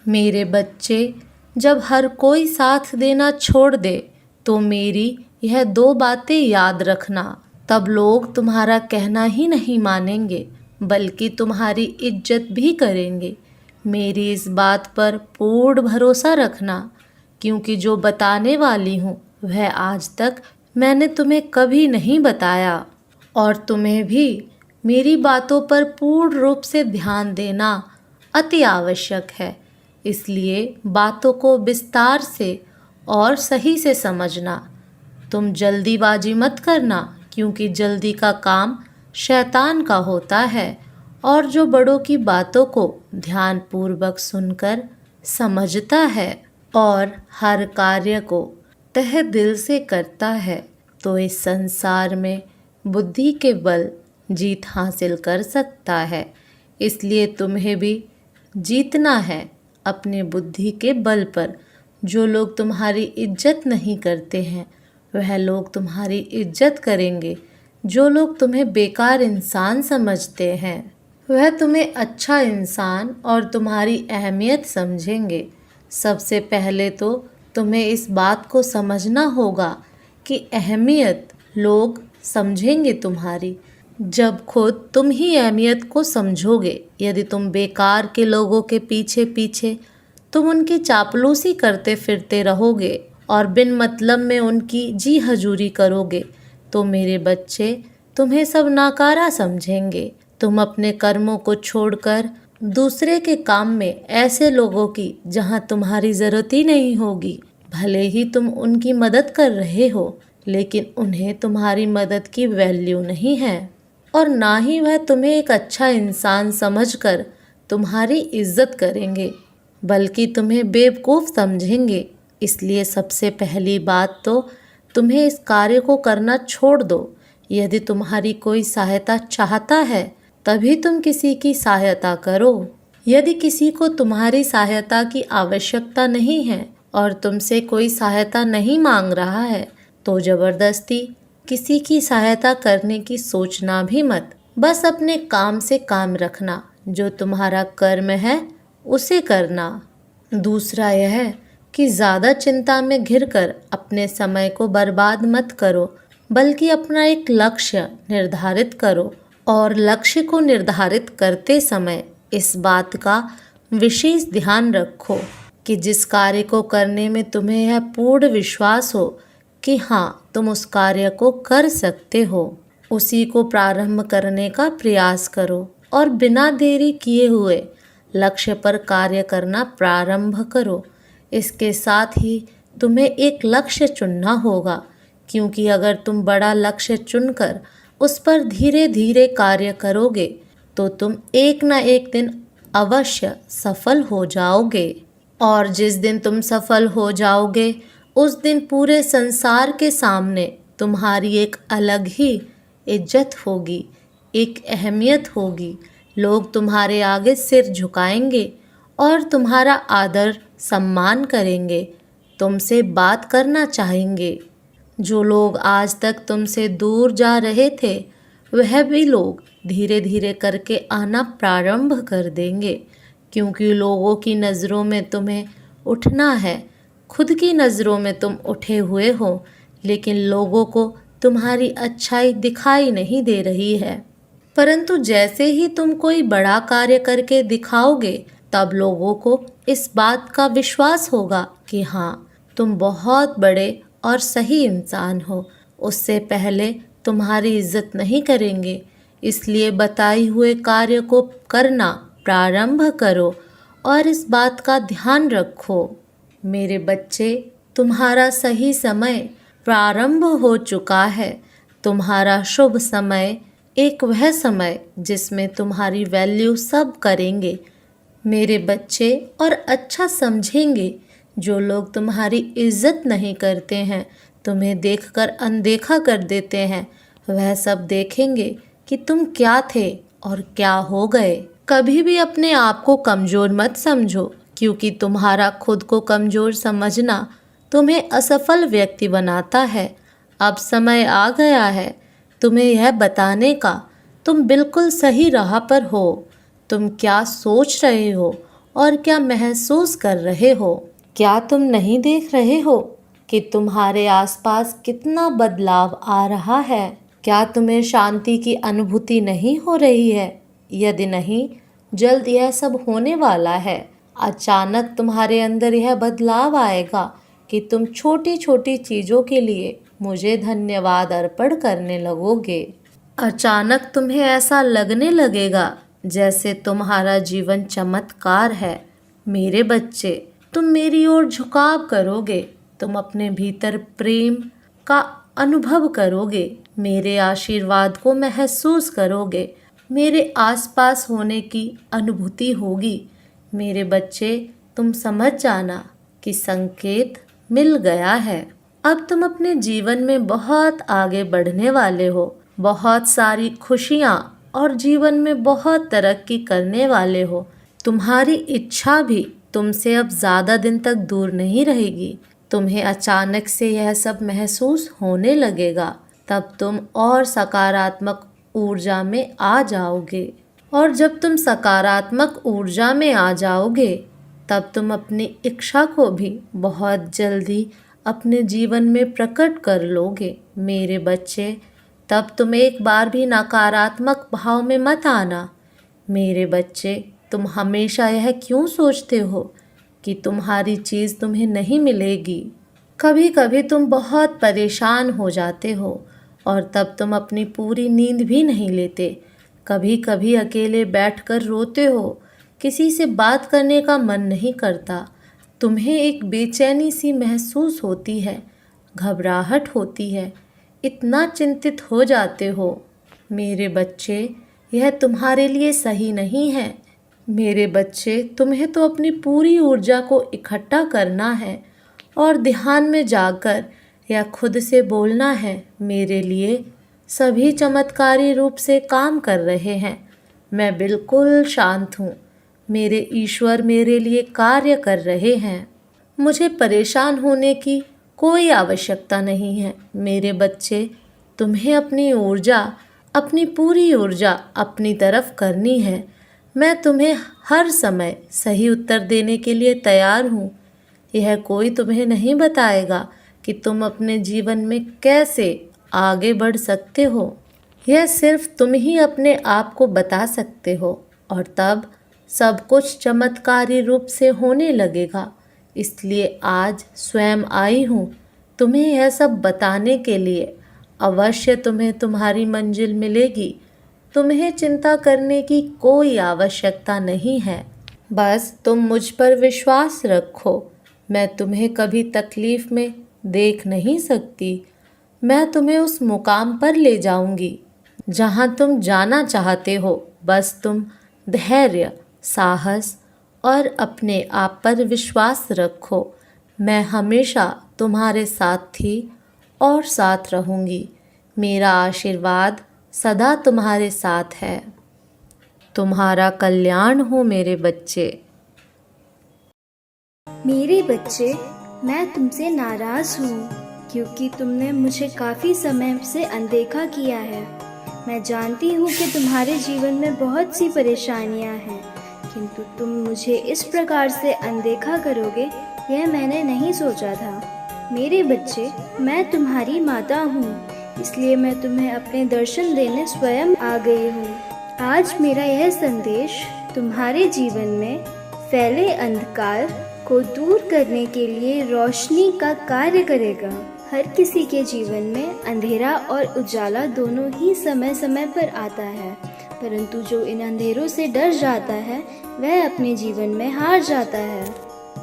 मेरे बच्चे, जब हर कोई साथ देना छोड़ दे तो मेरी यह दो बातें याद रखना। तब लोग तुम्हारा कहना ही नहीं मानेंगे बल्कि तुम्हारी इज्जत भी करेंगे। मेरी इस बात पर पूर्ण भरोसा रखना, क्योंकि जो बताने वाली हूँ वह आज तक मैंने तुम्हें कभी नहीं बताया। और तुम्हें भी मेरी बातों पर पूर्ण रूप से ध्यान देना अति आवश्यक है। इसलिए बातों को विस्तार से और सही से समझना। तुम जल्दीबाजी मत करना, क्योंकि जल्दी का काम शैतान का होता है, और जो बड़ों की बातों को ध्यानपूर्वक सुनकर समझता है और हर कार्य को तहे दिल से करता है तो इस संसार में बुद्धि के बल जीत हासिल कर सकता है। इसलिए तुम्हें भी जीतना है अपने बुद्धि के बल पर। जो लोग तुम्हारी इज्जत नहीं करते हैं वह लोग तुम्हारी इज्जत करेंगे। जो लोग तुम्हें बेकार इंसान समझते हैं वह तुम्हें अच्छा इंसान और तुम्हारी अहमियत समझेंगे। सबसे पहले तो तुम्हें इस बात को समझना होगा कि अहमियत लोग समझेंगे तुम्हारी जब खुद तुम ही अहमियत को समझोगे। यदि तुम बेकार के लोगों के पीछे पीछे तुम उनकी चापलूसी करते फिरते रहोगे और बिन मतलब में उनकी जी हजूरी करोगे तो मेरे बच्चे तुम्हें सब नाकारा समझेंगे। तुम अपने कर्मों को छोड़कर दूसरे के काम में ऐसे लोगों की जहां तुम्हारी ज़रूरत ही नहीं होगी, भले ही तुम उनकी मदद कर रहे हो, लेकिन उन्हें तुम्हारी मदद की वैल्यू नहीं है और ना ही वह तुम्हें एक अच्छा इंसान समझकर तुम्हारी इज्जत करेंगे, बल्कि तुम्हें बेवकूफ़ समझेंगे। इसलिए सबसे पहली बात तो तुम्हें इस कार्य को करना छोड़ दो। यदि तुम्हारी कोई सहायता चाहता है तभी तुम किसी की सहायता करो। यदि किसी को तुम्हारी सहायता की आवश्यकता नहीं है और तुमसे कोई सहायता नहीं मांग रहा है तो ज़बरदस्ती किसी की सहायता करने की सोचना भी मत। बस अपने काम से काम रखना, जो तुम्हारा कर्म है उसे करना। दूसरा यह कि ज़्यादा चिंता में घिरकर अपने समय को बर्बाद मत करो, बल्कि अपना एक लक्ष्य निर्धारित करो और लक्ष्य को निर्धारित करते समय इस बात का विशेष ध्यान रखो कि जिस कार्य को करने में तुम्हें यह पूर्ण विश्वास हो कि हाँ तुम उस कार्य को कर सकते हो, उसी को प्रारंभ करने का प्रयास करो और बिना देरी किए हुए लक्ष्य पर कार्य करना प्रारंभ करो। इसके साथ ही तुम्हें एक लक्ष्य चुनना होगा, क्योंकि अगर तुम बड़ा लक्ष्य चुनकर उस पर धीरे धीरे कार्य करोगे तो तुम एक न एक दिन अवश्य सफल हो जाओगे। और जिस दिन तुम सफल हो जाओगे उस दिन पूरे संसार के सामने तुम्हारी एक अलग ही इज्जत होगी, एक अहमियत होगी। लोग तुम्हारे आगे सिर झुकाएंगे और तुम्हारा आदर सम्मान करेंगे, तुमसे बात करना चाहेंगे। जो लोग आज तक तुमसे दूर जा रहे थे वह भी लोग धीरे धीरे करके आना प्रारंभ कर देंगे, क्योंकि लोगों की नज़रों में तुम्हें उठना है। खुद की नज़रों में तुम उठे हुए हो, लेकिन लोगों को तुम्हारी अच्छाई दिखाई नहीं दे रही है। परंतु जैसे ही तुम कोई बड़ा कार्य करके दिखाओगे तब लोगों को इस बात का विश्वास होगा कि हाँ तुम बहुत बड़े और सही इंसान हो। उससे पहले तुम्हारी इज्जत नहीं करेंगे। इसलिए बताए हुए कार्य को करना प्रारंभ करो और इस बात का ध्यान रखो। मेरे बच्चे, तुम्हारा सही समय प्रारंभ हो चुका है। तुम्हारा शुभ समय एक वह समय जिसमें तुम्हारी वैल्यू सब करेंगे मेरे बच्चे, और अच्छा समझेंगे। जो लोग तुम्हारी इज्जत नहीं करते हैं, तुम्हें देखकर अनदेखा कर देते हैं, वह सब देखेंगे कि तुम क्या थे और क्या हो गए। कभी भी अपने आप को कमज़ोर मत समझो, क्योंकि तुम्हारा खुद को कमज़ोर समझना तुम्हें असफल व्यक्ति बनाता है। अब समय आ गया है तुम्हें यह बताने का तुम बिल्कुल सही राह पर हो। तुम क्या सोच रहे हो और क्या महसूस कर रहे हो? क्या तुम नहीं देख रहे हो कि तुम्हारे आसपास कितना बदलाव आ रहा है? क्या तुम्हें शांति की अनुभूति नहीं हो रही है? यदि नहीं, जल्द यह सब होने वाला है। अचानक तुम्हारे अंदर यह बदलाव आएगा कि तुम छोटी छोटी चीज़ों के लिए मुझे धन्यवाद अर्पण करने लगोगे। अचानक तुम्हें ऐसा लगने लगेगा जैसे तुम्हारा जीवन चमत्कार है। मेरे बच्चे, तुम मेरी ओर झुकाव करोगे, तुम अपने भीतर प्रेम का अनुभव करोगे, मेरे आशीर्वाद को महसूस करोगे, मेरे आसपास होने की अनुभूति होगी। मेरे बच्चे, तुम समझ जाना कि संकेत मिल गया है। अब तुम अपने जीवन में बहुत आगे बढ़ने वाले हो, बहुत सारी खुशियाँ और जीवन में बहुत तरक्की करने वाले हो। तुम्हारी इच्छा भी तुमसे अब ज़्यादा दिन तक दूर नहीं रहेगी। तुम्हें अचानक से यह सब महसूस होने लगेगा, तब तुम और सकारात्मक ऊर्जा में आ जाओगे। और जब तुम सकारात्मक ऊर्जा में आ जाओगे, तब तुम अपनी इच्छा को भी बहुत जल्दी अपने जीवन में प्रकट कर लोगे। मेरे बच्चे, तब तुम एक बार भी नकारात्मक भाव में मत आना। मेरे बच्चे, तुम हमेशा यह क्यों सोचते हो कि तुम्हारी चीज़ तुम्हें नहीं मिलेगी? कभी कभी तुम बहुत परेशान हो जाते हो और तब तुम अपनी पूरी नींद भी नहीं लेते। कभी कभी अकेले बैठकर रोते हो, किसी से बात करने का मन नहीं करता। तुम्हें एक बेचैनी सी महसूस होती है, घबराहट होती है, इतना चिंतित हो जाते हो। मेरे बच्चे, यह तुम्हारे लिए सही नहीं है। मेरे बच्चे, तुम्हें तो अपनी पूरी ऊर्जा को इकट्ठा करना है और ध्यान में जाकर या खुद से बोलना है, मेरे लिए सभी चमत्कारी रूप से काम कर रहे हैं। मैं बिल्कुल शांत हूँ। मेरे ईश्वर मेरे लिए कार्य कर रहे हैं। मुझे परेशान होने की कोई आवश्यकता नहीं है। मेरे बच्चे, तुम्हें अपनी ऊर्जा, अपनी पूरी ऊर्जा अपनी तरफ करनी है। मैं तुम्हें हर समय सही उत्तर देने के लिए तैयार हूँ। यह कोई तुम्हें नहीं बताएगा कि तुम अपने जीवन में कैसे आगे बढ़ सकते हो। यह सिर्फ तुम ही अपने आप को बता सकते हो और तब सब कुछ चमत्कारी रूप से होने लगेगा। इसलिए आज स्वयं आई हूँ तुम्हें यह सब बताने के लिए। अवश्य तुम्हें तुम्हारी मंजिल मिलेगी। तुम्हें चिंता करने की कोई आवश्यकता नहीं है। बस तुम मुझ पर विश्वास रखो। मैं तुम्हें कभी तकलीफ में देख नहीं सकती। मैं तुम्हें उस मुकाम पर ले जाऊंगी जहां तुम जाना चाहते हो। बस तुम धैर्य, साहस और अपने आप पर विश्वास रखो। मैं हमेशा तुम्हारे साथ थी और साथ रहूंगी। मेरा आशीर्वाद सदा तुम्हारे साथ है। तुम्हारा कल्याण हो मेरे बच्चे। मेरे बच्चे, मैं तुमसे नाराज़ हूँ क्योंकि तुमने मुझे काफ़ी समय से अनदेखा किया है। मैं जानती हूँ कि तुम्हारे जीवन में बहुत सी परेशानियाँ हैं, किंतु तुम मुझे इस प्रकार से अनदेखा करोगे, यह मैंने नहीं सोचा था। मेरे बच्चे, मैं तुम्हारी माता हूँ, इसलिए मैं तुम्हें अपने दर्शन देने स्वयं आ गई हूँ। आज मेरा यह संदेश तुम्हारे जीवन में फैले अंधकार को दूर करने के लिए रोशनी का कार्य करेगा। हर किसी के जीवन में अंधेरा और उजाला दोनों ही समय समय पर आता है, परंतु जो इन अंधेरों से डर जाता है वह अपने जीवन में हार जाता है।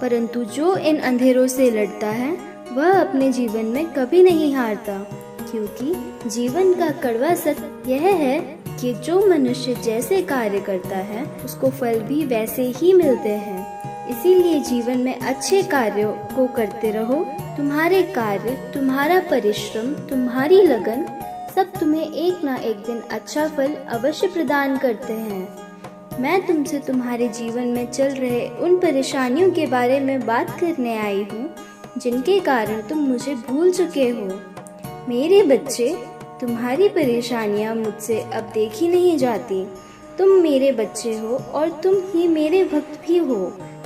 परंतु जो इन अंधेरों से लड़ता है वह अपने जीवन में कभी नहीं हारता, क्योंकि जीवन का कड़वा सत्य यह है कि जो मनुष्य जैसे कार्य करता है उसको फल भी वैसे ही मिलते हैं। इसीलिए जीवन में अच्छे कार्यों को करते रहो। तुम्हारे कार्य, तुम्हारा परिश्रम, तुम्हारी लगन सब तुम्हें एक ना एक दिन अच्छा फल अवश्य प्रदान करते हैं। मैं तुमसे तुम्हारे जीवन में चल रहे उन परेशानियों के बारे में बात करने आई हूँ जिनके कारण तुम मुझे भूल चुके हो। मेरे बच्चे, तुम्हारी परेशानियाँ मुझसे अब देखी नहीं जाती। तुम मेरे बच्चे हो और तुम ही मेरे भक्त भी हो।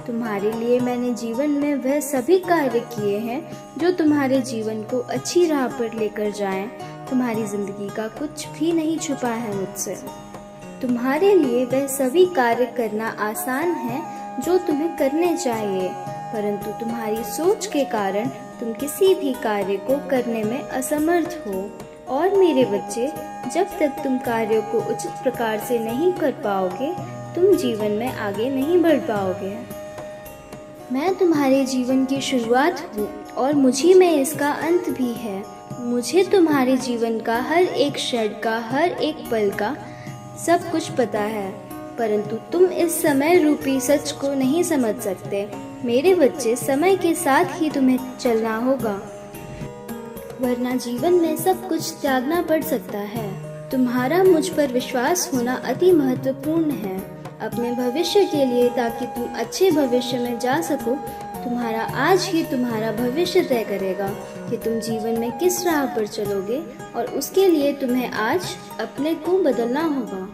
तुम्हारे लिए मैंने जीवन में वह सभी कार्य किए हैं जो तुम्हारे जीवन को अच्छी राह पर लेकर जाएं। तुम्हारी जिंदगी का कुछ भी नहीं छुपा है मुझसे। तुम्हारे लिए वह सभी कार्य करना आसान है जो तुम्हें करने चाहिए, परंतु तुम्हारी सोच के कारण तुम किसी भी कार्य को करने में असमर्थ हो। और मेरे बच्चे, जब तक तुम कार्यों को उचित प्रकार से नहीं कर पाओगे, तुम जीवन में आगे नहीं बढ़ पाओगे। मैं तुम्हारे जीवन की शुरुआत हूँ और मुझी में इसका अंत भी है। मुझे तुम्हारे जीवन का हर एक क्षण का, हर एक पल का सब कुछ पता है, परंतु तुम इस समय रूपी सच को नहीं समझ सकते। मेरे बच्चे, समय के साथ ही तुम्हें चलना होगा, वरना जीवन में सब कुछ त्यागना पड़ सकता है। तुम्हारा मुझ पर विश्वास होना अति महत्वपूर्ण है अपने भविष्य के लिए, ताकि तुम अच्छे भविष्य में जा सको। तुम्हारा आज ही तुम्हारा भविष्य तय करेगा कि तुम जीवन में किस राह पर चलोगे, और उसके लिए तुम्हें आज अपने को बदलना होगा।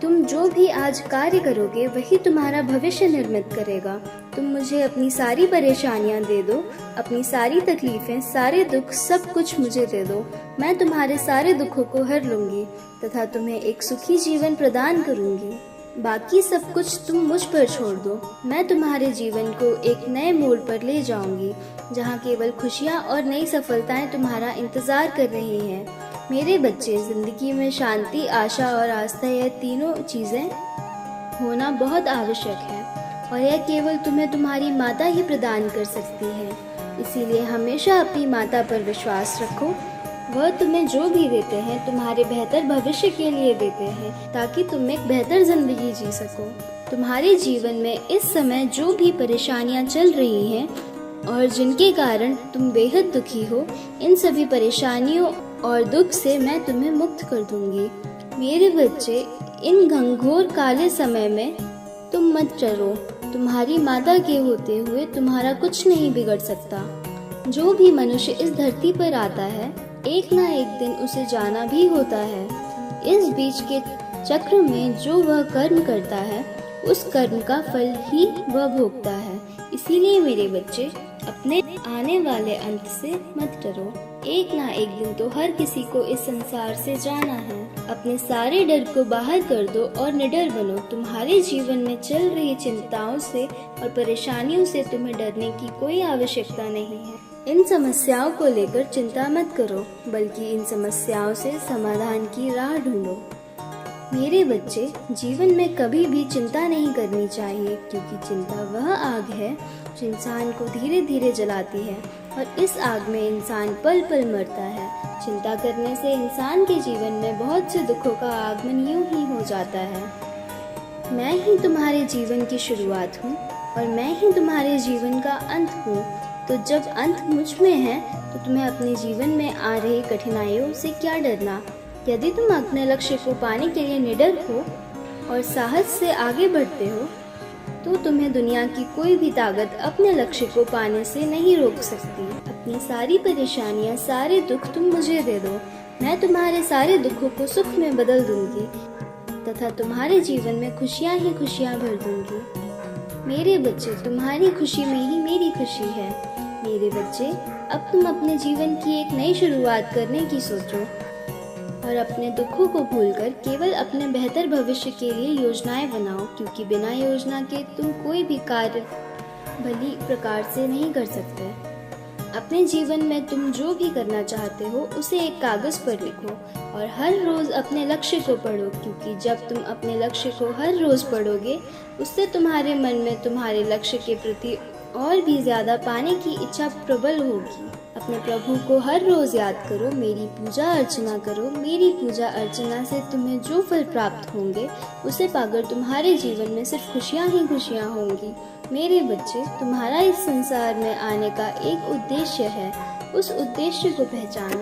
तुम जो भी आज कार्य करोगे वही तुम्हारा भविष्य निर्मित करेगा। तुम मुझे अपनी सारी परेशानियां दे दो, अपनी सारी तकलीफें, सारे दुख, सब कुछ मुझे दे दो। मैं तुम्हारे सारे दुखों को हर लूंगी तथा तुम्हें एक सुखी जीवन प्रदान करूंगी। बाकी सब कुछ तुम मुझ पर छोड़ दो। मैं तुम्हारे जीवन को एक नए मोड़ पर ले जाऊंगी, जहाँ केवल खुशियाँ और नई सफलताएं तुम्हारा इंतजार कर रही हैं। मेरे बच्चे, जिंदगी में शांति, आशा और आस्था, यह तीनों चीजें होना बहुत आवश्यक है, और यह केवल तुम्हें तुम्हारी माता ही प्रदान कर सकती है। इसीलिए हमेशा अपनी माता पर विश्वास रखो। वह तुम्हें जो भी देते हैं तुम्हारे बेहतर भविष्य के लिए देते हैं, ताकि तुम एक बेहतर जिंदगी जी सको। तुम्हारे जीवन में इस समय जो भी परेशानियां चल रही हैं और जिनके कारण तुम बेहद दुखी हो, इन सभी परेशानियों और दुख से मैं तुम्हें मुक्त कर दूंगी। मेरे बच्चे, इन घंघोर काले समय में तुम मत डरो। तुम्हारी माता के होते हुए तुम्हारा कुछ नहीं बिगड़ सकता। जो भी मनुष्य इस धरती पर आता है, एक ना एक दिन उसे जाना भी होता है। इस बीच के चक्र में जो वह कर्म करता है, उस कर्म का फल ही वह भोगता है। इसीलिए मेरे बच्चे, अपने आने वाले अंत से मत डरो। एक ना एक दिन तो हर किसी को इस संसार से जाना है। अपने सारे डर को बाहर कर दो और निडर बनो। तुम्हारे जीवन में चल रही चिंताओं से और परेशानियों से तुम्हें डरने की कोई आवश्यकता नहीं है। इन समस्याओं को लेकर चिंता मत करो, बल्कि इन समस्याओं से समाधान की राह ढूंढो। मेरे बच्चे, जीवन में कभी भी चिंता नहीं करनी चाहिए, क्योंकि चिंता वह आग है जो इंसान को धीरे धीरे जलाती है, और इस आग में इंसान पल पल मरता है। चिंता करने से इंसान के जीवन में बहुत से दुखों का आगमन यूं ही हो जाता है। मैं ही तुम्हारे जीवन की शुरुआत हूँ और मैं ही तुम्हारे जीवन का अंत हूँ। तो जब अंत मुझ में है, तो तुम्हें अपने जीवन में आ रही कठिनाइयों से क्या डरना। यदि तुम अपने लक्ष्य को पाने के लिए निडर हो और साहस से आगे बढ़ते हो, तो तुम्हें दुनिया की कोई भी ताकत अपने लक्ष्य को पाने से नहीं रोक सकती। अपनी सारी परेशानियां, सारे दुख तुम मुझे दे दो। मैं तुम्हारे सारे दुखों को सुख में बदल दूंगी तथा तुम्हारे जीवन में खुशियां ही खुशियां भर दूंगी। मेरे बच्चे, तुम्हारी खुशी में ही मेरी खुशी है। मेरे बच्चे, अब तुम अपने जीवन की एक नई शुरुआत करने की सोचो और अपने दुखों को भूलकर केवल अपने बेहतर भविष्य के लिए योजनाएं बनाओ, क्योंकि बिना योजना के तुम कोई भी कार्य भली प्रकार से नहीं कर सकते। अपने जीवन में तुम जो भी करना चाहते हो उसे एक कागज पर लिखो और हर रोज अपने लक्ष्य को पढ़ो, क्योंकि जब तुम अपने लक्ष्य को हर रोज पढ़ोगे, उससे तुम्हारे मन में तुम्हारे लक्ष्य के प्रति और भी ज्यादा पाने की इच्छा प्रबल होगी। अपने प्रभु को हर रोज याद करो, मेरी पूजा अर्चना करो। मेरी पूजा अर्चना से तुम्हें जो फल प्राप्त होंगे, उसे पाकर तुम्हारे जीवन में सिर्फ खुशियां ही खुशियां होंगी। मेरे बच्चे, तुम्हारा इस संसार में आने का एक उद्देश्य है। उस उद्देश्य को पहचानो,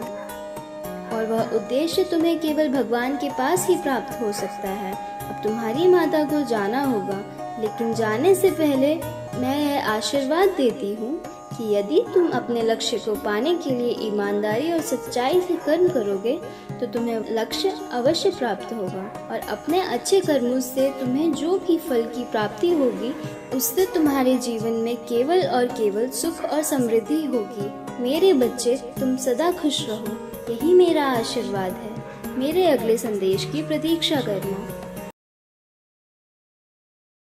और वह उद्देश्य तुम्हें केवल भगवान के पास ही प्राप्त हो सकता है। अब तुम्हारी माता को जाना होगा, लेकिन जाने से पहले मैं यह आशीर्वाद देती हूँ कि यदि तुम अपने लक्ष्य को पाने के लिए ईमानदारी और सच्चाई से कर्म करोगे तो तुम्हें लक्ष्य अवश्य प्राप्त होगा, और अपने अच्छे कर्मों से तुम्हें जो भी फल की प्राप्ति होगी उससे तुम्हारे जीवन में केवल और केवल सुख और समृद्धि होगी। मेरे बच्चे, तुम सदा खुश रहो, यही मेरा आशीर्वाद है। मेरे अगले संदेश की प्रतीक्षा करना।